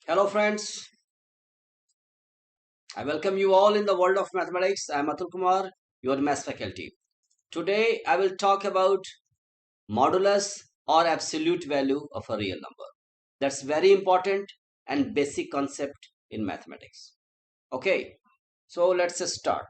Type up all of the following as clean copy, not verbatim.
Hello friends, I welcome you all in the world of mathematics. I am Atul Kumar, your maths faculty. Today I will talk about modulus or absolute value of a real number. That's very important and basic concept in mathematics. Okay, so let's just start.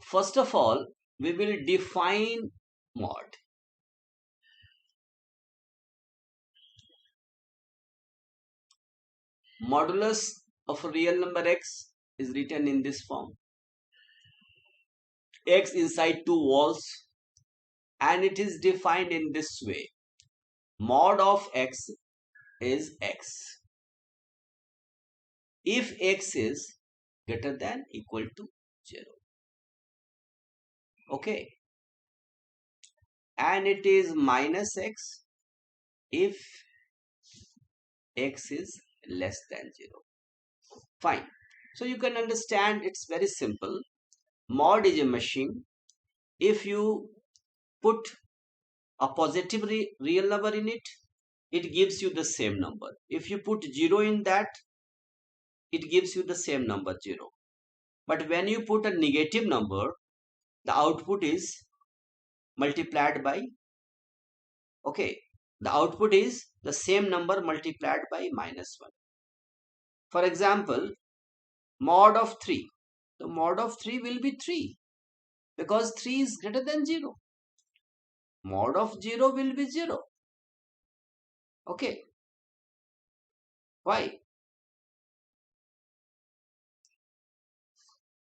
First of all, we will define mod. Modulus of a real number x is written in this form. X inside two walls, and it is defined in this way. Mod of x is x if x is greater than equal to 0. Okay, and it is minus x if x is less than 0. Fine. So you can understand it's very simple. Mod is a machine. If you put a positive real number in it, it gives you the same number. If you put 0 in that, it gives you the same number 0. But when you put a negative number, the output is multiplied by, okay, the output is the same number multiplied by minus 1. For example, mod of 3. The mod of 3 will be 3 because 3 is greater than 0. Mod of 0 will be 0. Okay, why?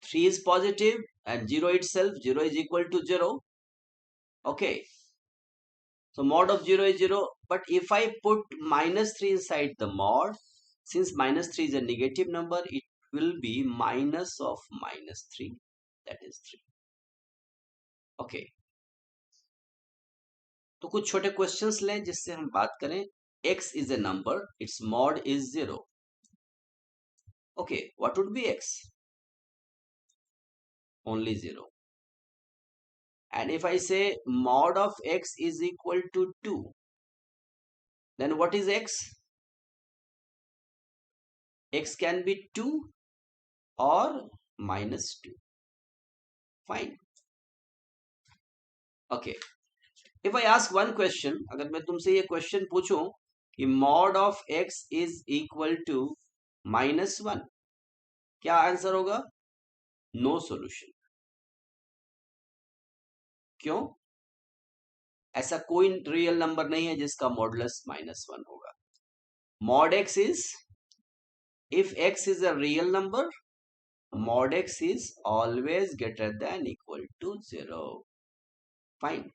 3 is positive and 0 itself, 0 is equal to 0. Okay, so mod of 0 is 0. But if I put minus 3 inside the mod, since minus 3 is a negative number, it will be minus of minus 3, that is 3. Okay तो कुछ छोटे questions लें जिससे हम बात करें. x is a number, its mod is 0. Okay, what would be x? Only 0. And if I say mod of x is equal to 2, then what is x? X can be 2 or minus 2. Fine. Okay, if I ask one question, अगर मैं तुमसे ये question पूछूं कि mod of x is equal to -1, क्या answer होगा? No solution. क्यों? ऐसा कोई रियल नंबर नहीं है जिसका मॉडुलस -1 होगा. Mod x is, if x is a real number, mod x is always greater than equal to 0. Fine.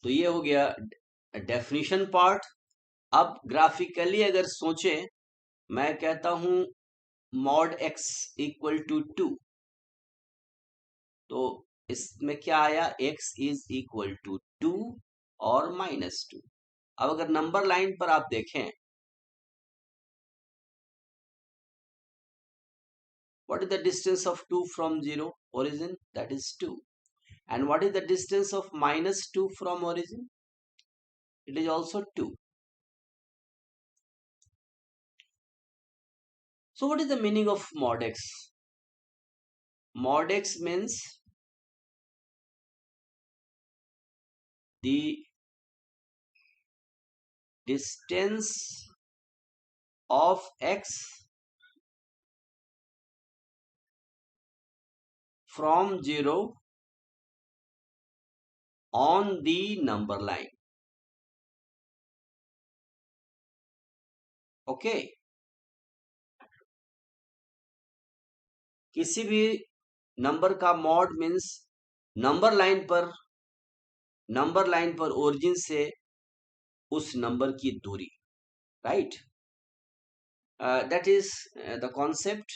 तो ये हो गया डेफिनेशन पार्ट. अब ग्राफिकली अगर सोचें, मैं कहता हूं mod x इक्वल टू 2, तो इसमें क्या आया? x इज इक्वल टू 2 और -2. अब अगर नंबर लाइन पर आप देखें, what is the distance of 2 from 0 origin? That is 2. And what is the distance of -2 from origin? It is also 2. So what is the meaning of mod x? Mod x means the distance of x from 0 on the number line. Okay, किसी भी number का mod means number line पर origin से उस number की दूरी. Right, that is the concept.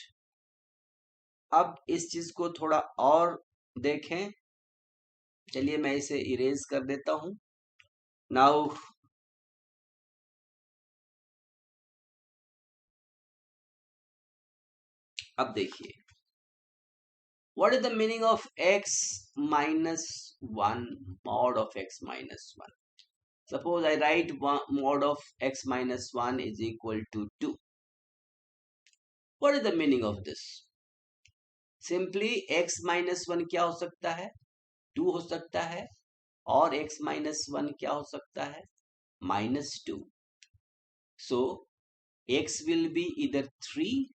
अब इस चीज को थोड़ा और देखें. चलिए मैं इसे इरेज कर देता हूं. नाउ अब देखिए, what is the meaning of x minus 1 mod of x minus 1? Suppose I write mod of x minus 1 is equal to 2. What is the meaning of this? Simply x minus 1 क्या हो सकता है? 2 हो सकता है, और x minus 1 क्या हो सकता है? minus 2. So x will be either 3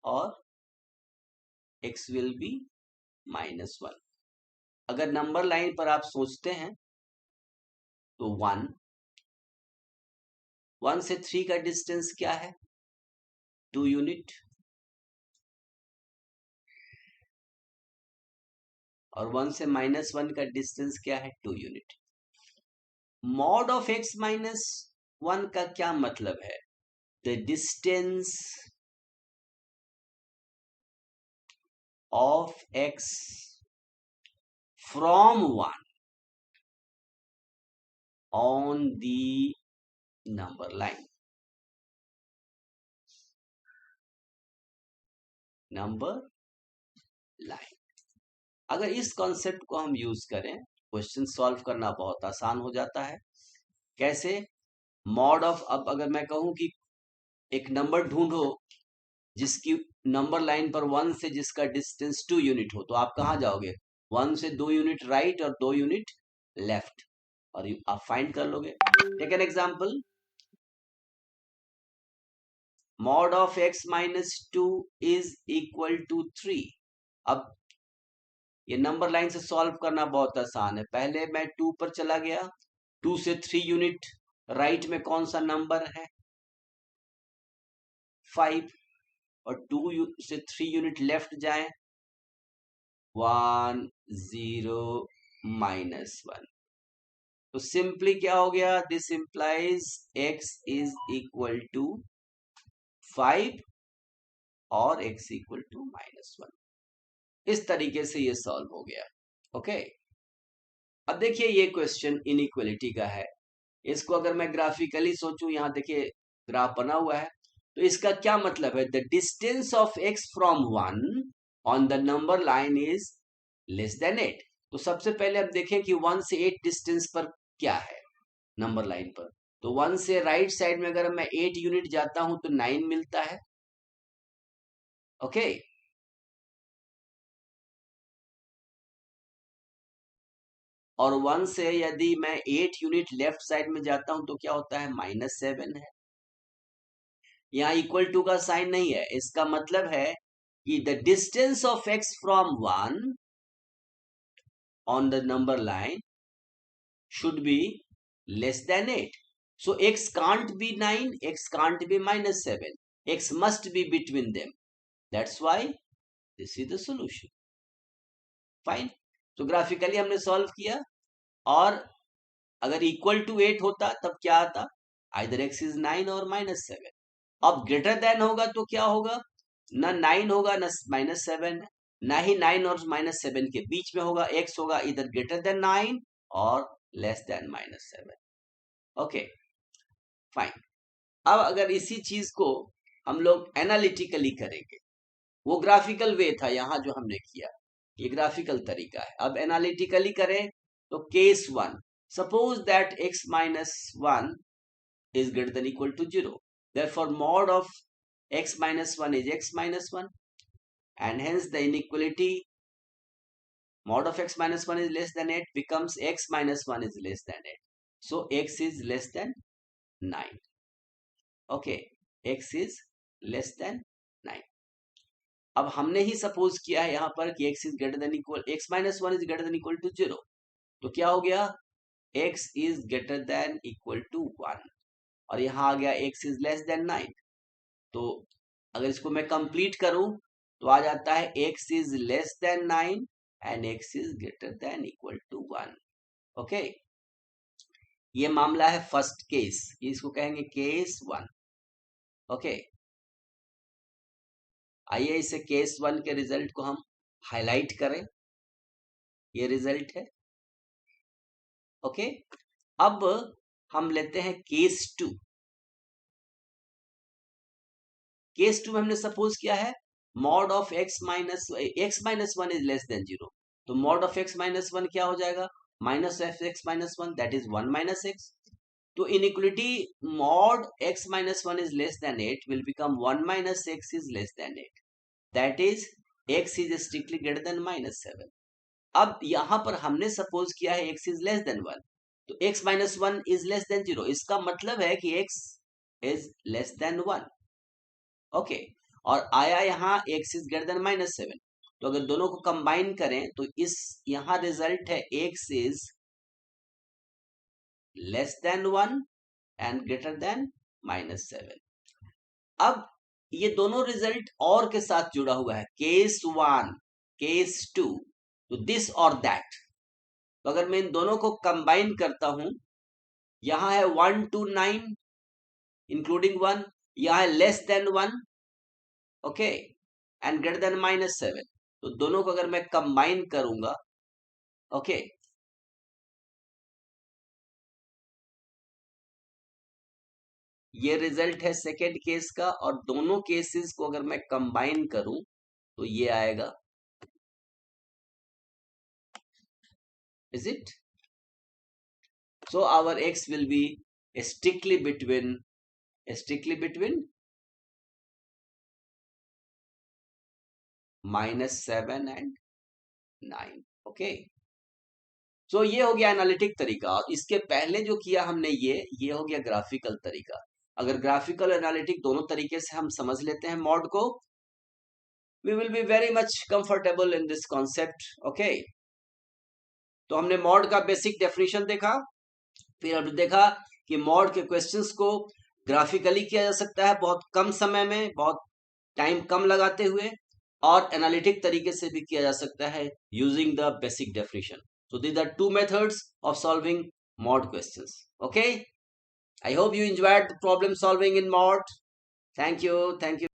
or x will be minus 1. अगर नंबर लाइन पर आप सोचते हैं तो 1 से 3 का डिस्टेंस क्या है? 2 यूनिट, और 1 से माइनस 1 का डिस्टेंस क्या है? 2 unit. Mod of x minus 1 का क्या मतलब है? The distance of x from 1 on the number line. Number line. अगर इस कॉन्सेप्ट को हम यूज करें, क्वेश्चन सॉल्व करना बहुत आसान हो जाता है. कैसे? मॉड ऑफ, अब अगर मैं कहूं कि एक नंबर ढूंढो जिसकी नंबर लाइन पर 1 से जिसका डिस्टेंस 2 यूनिट हो, तो आप कहां जाओगे? 1 से 2 यूनिट राइट और 2 यूनिट लेफ्ट, और आप फाइंड कर लोगे. Take an example. Mod of x minus 2 is equal to 3. अब ये नंबर लाइन से सॉल्व करना बहुत आसान है. पहले मैं 2 पर चला गया, 2 से 3 यूनिट राइट में कौन सा नंबर है? 5. और 2 से 3 यूनिट लेफ्ट जाएं, 1 0 माइनस 1. तो सिंपली क्या हो गया? This implies x is equal to 5 और x इक्वल टू माइनस 1. इस तरीके से ये सॉल्व हो गया. ओके. अब देखिए, ये क्वेश्चन इनइक्वालिटी का है. इसको अगर मैं ग्राफिकली सोचूं, यहां देखिए ग्राफ बना हुआ है, तो इसका क्या मतलब है? The distance of x from 1 on the number line is less than 8. तो सबसे पहले अब देखें कि 1 से 8 डिस्टेंस पर क्या है नंबर लाइन पर. तो 1 से राइट साइड में अगर मैं 8 यूनिट जाता हूं तो 9 मिलता है. ओके. और 1 से यदि मैं 8 यूनिट लेफ्ट साइड में जाता हूं तो क्या होता है? -7 है. यहाँ इक्वल टू का साइन नहीं है. इसका मतलब है कि the distance of x from 1 on the number line should be less than 8. So x can't be 9, x can't be -7. X must be between them. That's why this is the solution. Fine. तो graphically हमने solve किया, और अगर equal to 8 होता तब क्या आता? Either x is 9 और -7. अब ग्रेटर देन होगा तो क्या होगा? ना 9 होगा ना -7, ना ही 9 और -7 के बीच में होगा. x होगा इधर ग्रेटर देन 9 और लेस देन -7. Okay fine. अब अगर इसी चीज को हम लोग एनालिटिकली करेंगे, वो ग्राफिकल वे था यहां जो हमने किया, ये ग्राफिकल तरीका है. अब एनालिटिकली करें तो case 1, suppose that x minus 1 is greater than equal to 0. Therefore mod of x minus 1 is x minus 1, and hence the inequality mod of x minus 1 is less than 8 becomes x minus 1 is less than 8. So x is less than 9. Okay, x is less than 9. अब हमने ही suppose किया है यहां पर कि x is greater than equal, x minus 1 is greater than equal to 0. तो क्या हो गया? x is greater than equal to 1, और यहां आ गया x is less than 9. तो अगर इसको मैं कंप्लीट करूं तो आ जाता है x is less than 9 and x is greater than equal to 1. Okay. ये मामला है फर्स्ट केस, इसको कहेंगे केस 1. ओके. आइए इसे केस 1 के रिजल्ट को हम हाईलाइट करें. ये रिजल्ट है. ओके. अब हम लेते हैं केस 2. केस 2 में हमने सपोज किया है mod of x minus one is less than 0, तो mod of x minus one क्या हो जाएगा, minus f x minus one, that is 1 minus x. तो inequality mod x minus one is less than 8 will become 1 minus x is less than 8, that is x is strictly greater than minus 7. अब यहां पर हमने suppose किया है x is less then 1, तो x minus one is less than 0, इसका मतलब है कि x is less then 1. Okay, और आया यहाँ x is greater than minus 7, तो अगर दोनों को कंबाइन करें तो इस यहां रिजल्ट है x is less then 1 and greater than minus 7. अब ये दोनों रिजल्ट और के साथ जुड़ा हुआ है, केस 1 केस 2, तो दिस और दैट. तो अगर मैं इन दोनों को कंबाइन करता हूं, यहां है 1 to 9 इंक्लूडिंग 1, यहां है less than 1, okay, and greater than minus 7, तो दोनों को अगर मैं कंबाइन करूंगा, ओके, ये रिजल्ट है सेकेंड केस का, और दोनों केसेस को अगर मैं कंबाइन करूं तो ये आएगा, is it? So our x will be strictly between -7 and 9. Okay, so ये हो गया एनालिटिक तरीका, और इसके पहले जो किया हमने ये हो गया ग्राफिकल तरीका. अगर ग्राफिकल एनालिटिक दोनों तरीके से हम समझ लेते हैं मॉड को, we will be very much comfortable in this concept. Okay, तो हमने मॉड का बेसिक डेफिनेशन देखा, फिर हमने देखा कि मॉड के क्वेश्चंस को ग्राफिकली किया जा सकता है बहुत कम समय में, बहुत टाइम कम लगाते हुए, और एनालिटिक तरीके से भी किया जा सकता है using the basic definition. So these are two methods of solving mod questions. Okay, I hope you enjoyed the problem solving in mod. Thank you.